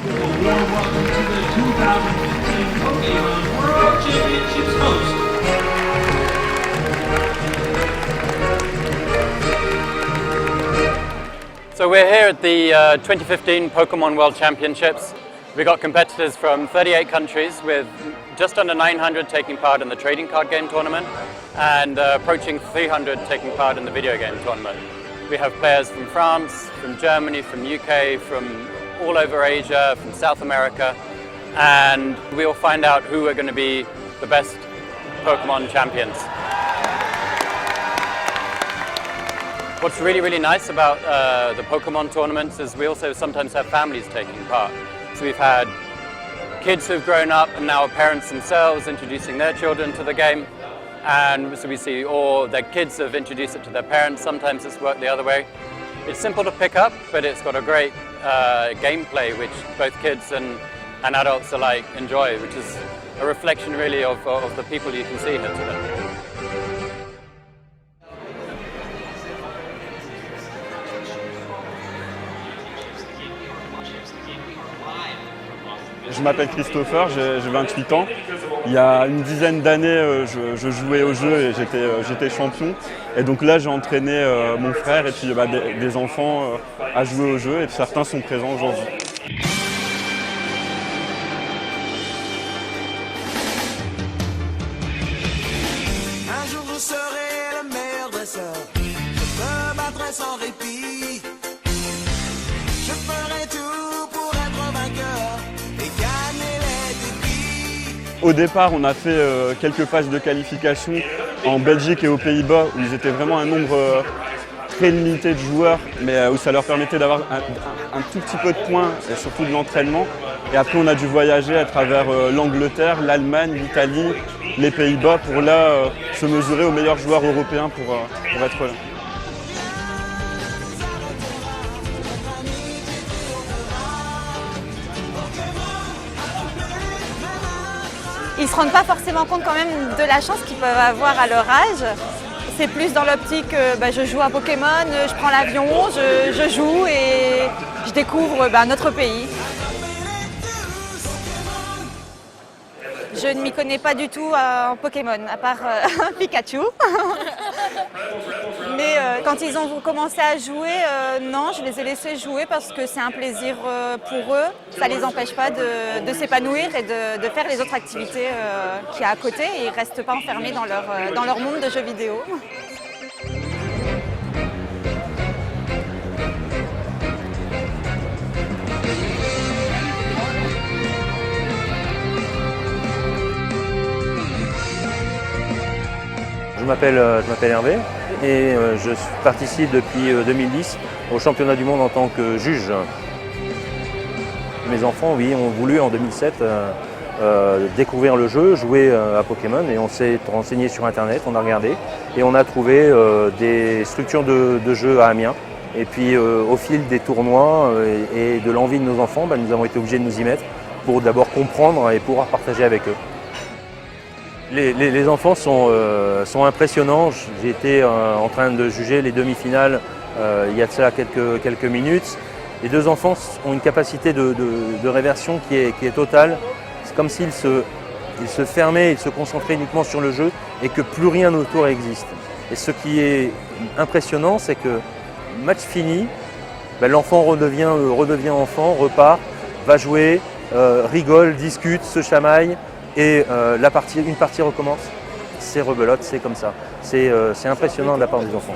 A warm welcome to the 2015 Pokemon World Championships host. So we're here at the 2015 Pokemon World Championships. We got competitors from 38 countries with just under 900 taking part in the trading card game tournament and approaching 300 taking part in the video game tournament. We have players from France, from Germany, from UK, from all over Asia, from South America, and we'll find out who are going to be the best Pokemon champions. What's really nice about the Pokemon tournaments is we also sometimes have families taking part. So we've had kids who've grown up and now are parents themselves introducing their children to the game. And so we see, or their kids have introduced it to their parents. Sometimes it's worked the other way. It's simple to pick up, but it's got a great gameplay which both kids and adults alike enjoy, which is a reflection really of the people you can see here today. Je m'appelle Christopher, j'ai 28 ans. Il y a une dizaine d'années, je jouais au jeu et j'étais champion. Et donc là, j'ai entraîné mon frère et puis des enfants à jouer au jeu et certains sont présents aujourd'hui. Un jour je serai le meilleur dresseur, je me battrai sans répit. Je ferai tout pour être vainqueur et gagner les défis. Au départ, on a fait quelques phases de qualification en Belgique et aux Pays-Bas où ils étaient vraiment un nombre très limité de joueurs, mais où ça leur permettait d'avoir un tout petit peu de points et surtout de l'entraînement. Et après, on a dû voyager à travers l'Angleterre, l'Allemagne, l'Italie, les Pays-Bas pour là se mesurer aux meilleurs joueurs européens pour être là. Ils ne se rendent pas forcément compte quand même de la chance qu'ils peuvent avoir à leur âge. C'est plus dans l'optique, je joue à Pokémon, je prends l'avion, je joue et je découvre notre pays. Je ne m'y connais pas du tout en Pokémon, à part Pikachu. Mais quand ils ont commencé à jouer, non, je les ai laissés jouer parce que c'est un plaisir pour eux. Ça ne les empêche pas de s'épanouir et de faire les autres activités qu'il y a à côté. Et ils ne restent pas enfermés dans leur monde de jeux vidéo. Je m'appelle Hervé et je participe depuis 2010 au championnat du monde en tant que juge. Mes enfants, oui, ont voulu en 2007 découvrir le jeu, jouer à Pokémon et on s'est renseigné sur internet, on a regardé et on a trouvé des structures de jeu à Amiens. Et puis au fil des tournois et de l'envie de nos enfants, nous avons été obligés de nous y mettre pour d'abord comprendre et pouvoir partager avec eux. Les enfants sont impressionnants. J'ai été en train de juger les demi-finales il y a de cela quelques minutes. Les deux enfants ont une capacité de réversion qui est totale. C'est comme s'ils se fermaient, ils se concentraient uniquement sur le jeu et que plus rien autour existe. Et ce qui est impressionnant, c'est que match fini, l'enfant redevient enfant, repart, va jouer, rigole, discute, se chamaille. Et une partie recommence, c'est rebelote, c'est comme ça. C'est impressionnant de la part des enfants.